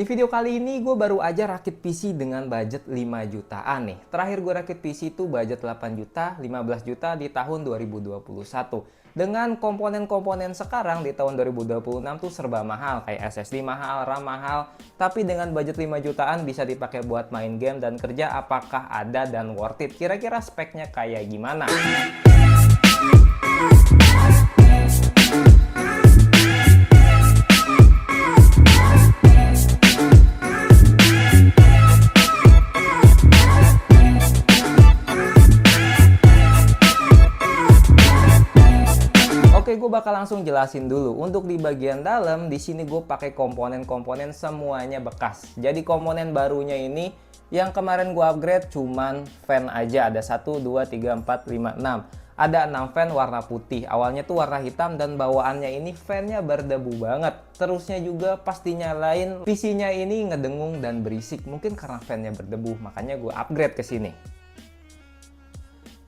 Di video kali ini gue baru aja rakit PC dengan budget 5 jutaan nih. Terakhir gue rakit PC itu budget 8 juta, 15 juta di tahun 2021. Dengan komponen-komponen sekarang di tahun 2026 tuh serba mahal, kayak SSD mahal, RAM mahal. Tapi dengan budget 5 jutaan bisa dipakai buat main game dan kerja, apakah ada dan worth it? Kira-kira speknya kayak gimana? Oke, gue bakal langsung jelasin dulu. Untuk di bagian dalam, di sini gue pakai komponen-komponen semuanya bekas. Jadi komponen barunya ini yang kemarin gue upgrade cuman fan aja. Ada 1, 2, 3, 4, 5, 6. Ada 6 fan warna putih. Awalnya tuh warna hitam dan bawaannya ini fannya berdebu banget. Terusnya juga pas dinyalain PC-nya ini ngedengung dan berisik. Mungkin karena fannya berdebu, makanya gue upgrade ke sini.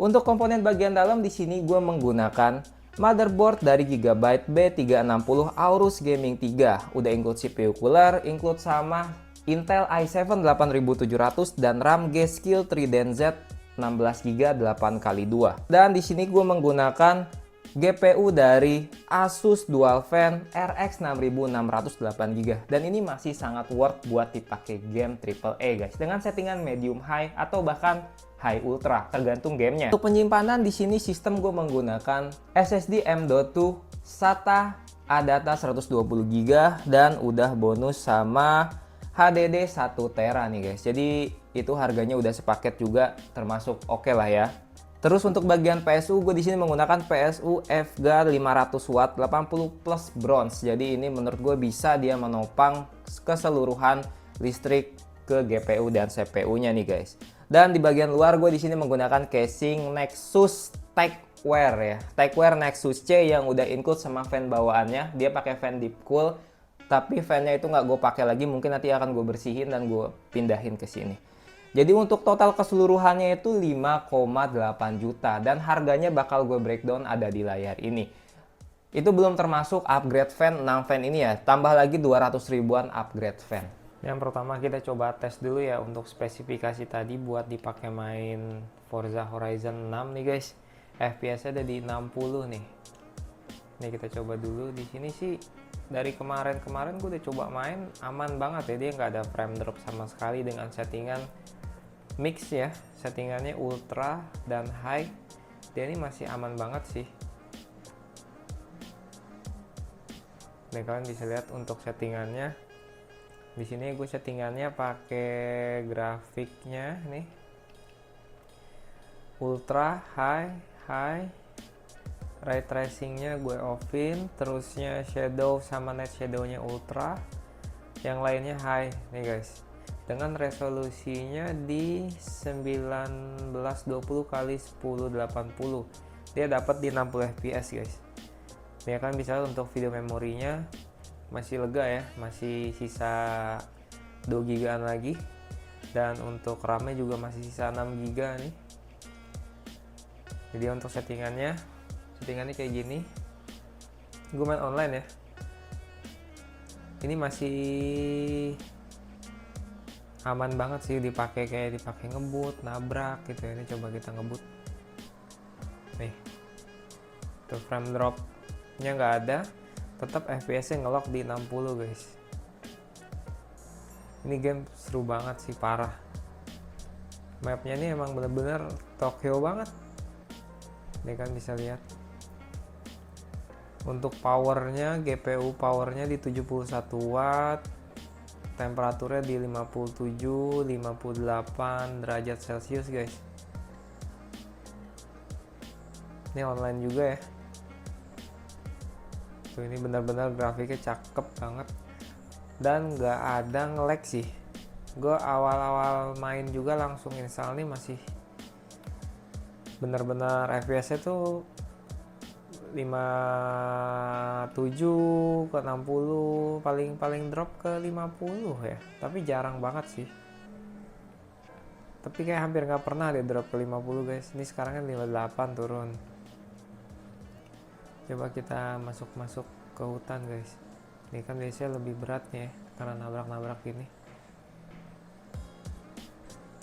Untuk komponen bagian dalam di sini gue menggunakan motherboard dari Gigabyte B360 Aorus Gaming 3. Udah include CPU cooler, include sama Intel i7 8700 dan RAM G-Skill Trident Z 16GB 8x2. Dan di sini gue menggunakan GPU dari Asus Dual Fan RX 6608GB. Dan ini masih sangat worth buat dipakai game AAA guys. Dengan settingan medium high atau bahkan high ultra, tergantung gamenya. Untuk penyimpanan di sini sistem gue menggunakan SSD M.2 SATA ADATA 120GB dan udah bonus sama HDD 1 TB nih guys. Jadi itu harganya udah sepaket juga, termasuk oke lah ya. Terus untuk bagian PSU gue di sini menggunakan PSU FGA 500 watt 80 plus bronze. Jadi ini menurut gue bisa dia menopang keseluruhan listrik ke GPU dan CPU-nya nih guys. Dan di bagian luar gue di sini menggunakan casing Nexus Techwear ya. Techwear Nexus C yang udah include sama fan bawaannya. Dia pakai fan deep cool, tapi fannya itu nggak gue pakai lagi. Mungkin nanti akan gue bersihin dan gue pindahin ke sini. Jadi untuk total keseluruhannya itu 5,8 juta dan harganya bakal gue breakdown ada di layar ini. Itu belum termasuk upgrade fan 6 fan ini ya. Tambah lagi 200 ribuan upgrade fan. Yang pertama kita coba tes dulu ya untuk spesifikasi tadi buat dipakai main Forza Horizon 6 nih guys. FPS-nya ada di 60 nih. Ini kita coba dulu. Di sini sih dari kemarin gue udah coba main aman banget ya. Dia nggak ada frame drop sama sekali dengan settingan mix ya. Settingannya ultra dan high. Dia ini masih aman banget sih. Nih kalian bisa lihat untuk settingannya. Di sini gue settingannya pakai grafiknya nih. Ultra, high. Ray tracingnya gue offin, terusnya shadow sama night shadownya ultra, yang lainnya high nih guys. Dengan resolusinya di 1920 x 1080, dia dapat di 60 fps guys. Ini kan bisa untuk video memorinya masih lega ya, masih sisa 2 GB lagi, dan untuk RAM-nya juga masih sisa 6 GB nih. Jadi untuk settingannya kayak gini. Gue main online ya. Ini masih aman banget sih dipakai, kayak dipakai ngebut, nabrak gitu ya. Ini coba kita ngebut. Nih. Tuh frame drop-nya nggak ada. Tetap FPS-nya ngelock di 60 guys. Ini game seru banget sih, parah. Mapnya ini emang bener-bener Tokyo banget. Ini kan bisa lihat. Untuk powernya, GPU powernya di 71 watt, temperaturnya di 57-58 derajat Celcius guys. Ini online juga ya. Tuh, ini benar-benar grafiknya cakep banget dan nggak ada nge-lag sih. Gue awal-awal main juga langsung install nih, masih benar-benar FPS-nya tuh 57 ke 60, paling drop ke 50 ya. Tapi jarang banget sih. Tapi kayak hampir nggak pernah deh drop ke 50 guys. Ini sekarang kan 58 turun. Coba kita masuk ke hutan guys. Ini kan biasanya lebih beratnya ya. karena nabrak-nabrak gini.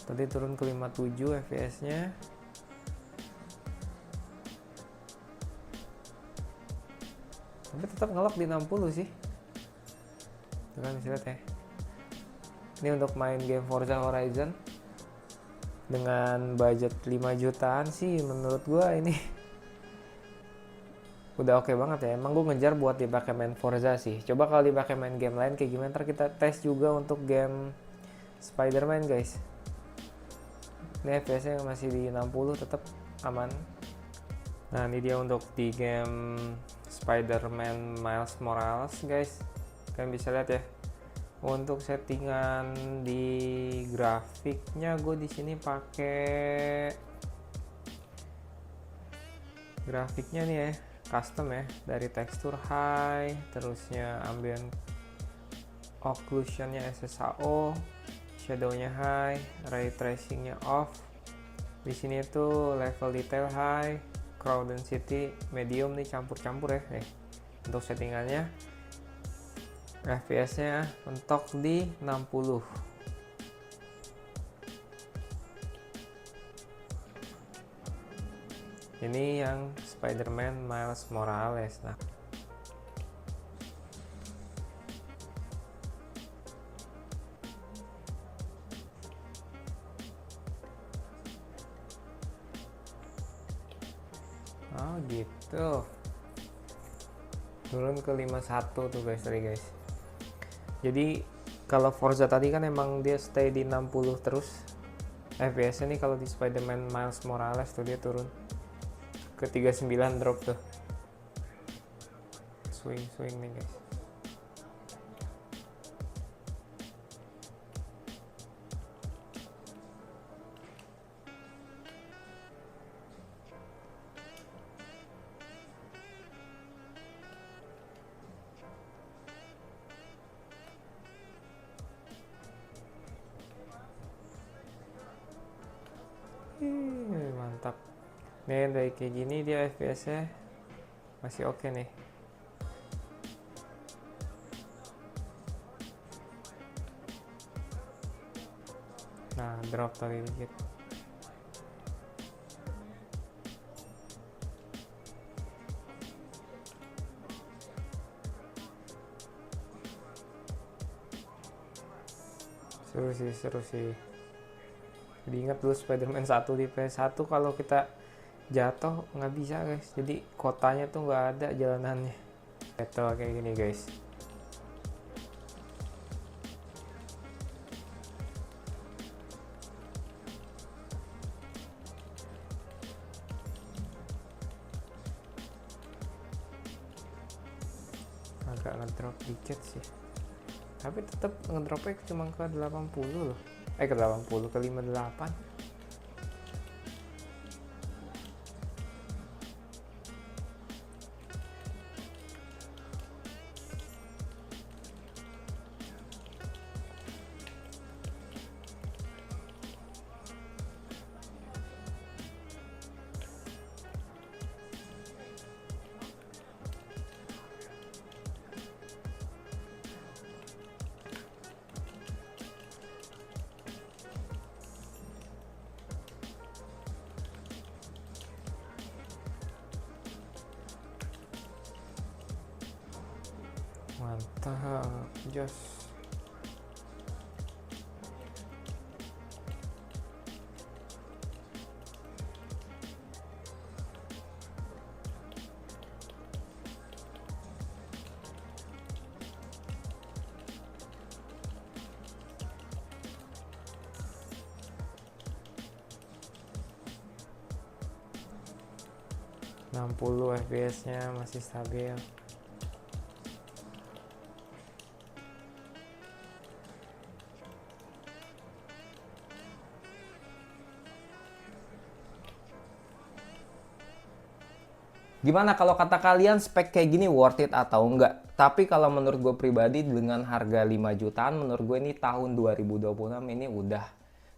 Tadi turun ke 57 fps-nya. Tapi tetap ngelok di 60 sih. Tuh kan bisa lihat ya. Ini untuk main game Forza Horizon dengan budget 5 jutaan sih menurut gua ini udah oke banget ya. Emang gue ngejar buat dipakai main Forza sih. Coba kalau dipakai main game lain kayak gimana, ntar kita tes juga untuk game Spider-Man guys. Ini FPS-nya masih di 60, tetap aman. Nah, ini dia untuk di game Spider-Man Miles Morales guys. Kalian bisa lihat ya. Untuk settingan di grafiknya gue di sini pakai grafiknya nih ya, custom ya, dari tekstur high, terusnya ambient occlusionnya SSAO, shadownya high, ray tracingnya off. Di sini itu level detail high, crowd density medium nih, campur-campur ya. Untuk settingannya FPS-nya mentok di 60. Ini yang Spider-Man Miles Morales. Nah, oh gitu. Turun ke 51 tuh guys tadi guys. Jadi kalau Forza tadi kan emang dia stay di 60 terus. FPS-nya nih kalau di Spider-Man Miles Morales tuh dia turun ke 39, drop tuh. Swing nih guys. Mantap. Nih dari kayak gini dia FPS-nya masih oke nih. Nah, drop tadi dikit. Seru sih. Jadi ingat dulu Spider-Man 1 di PS1 kalau kita jatuh nggak bisa guys. Jadi kotanya tuh nggak ada jalanannya. Jatuh kayak gini guys. Agak ngedrop dikit sih. Tapi tetap ngedropnya cuma ke 80 loh. Ke 80, ke 58. Mantap, jos. Enam puluh FPS-nya masih stabil. Gimana kalau kata kalian spek kayak gini worth it atau enggak? Tapi kalau menurut gue pribadi dengan harga 5 jutaan, menurut gue ini tahun 2026 ini udah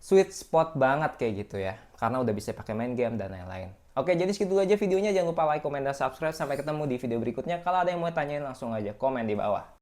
sweet spot banget kayak gitu ya. Karena udah bisa pakai main game dan lain-lain. Oke, jadi segitu aja videonya. Jangan lupa like, komen, dan subscribe. Sampai ketemu di video berikutnya. Kalau ada yang mau tanyain langsung aja komen di bawah.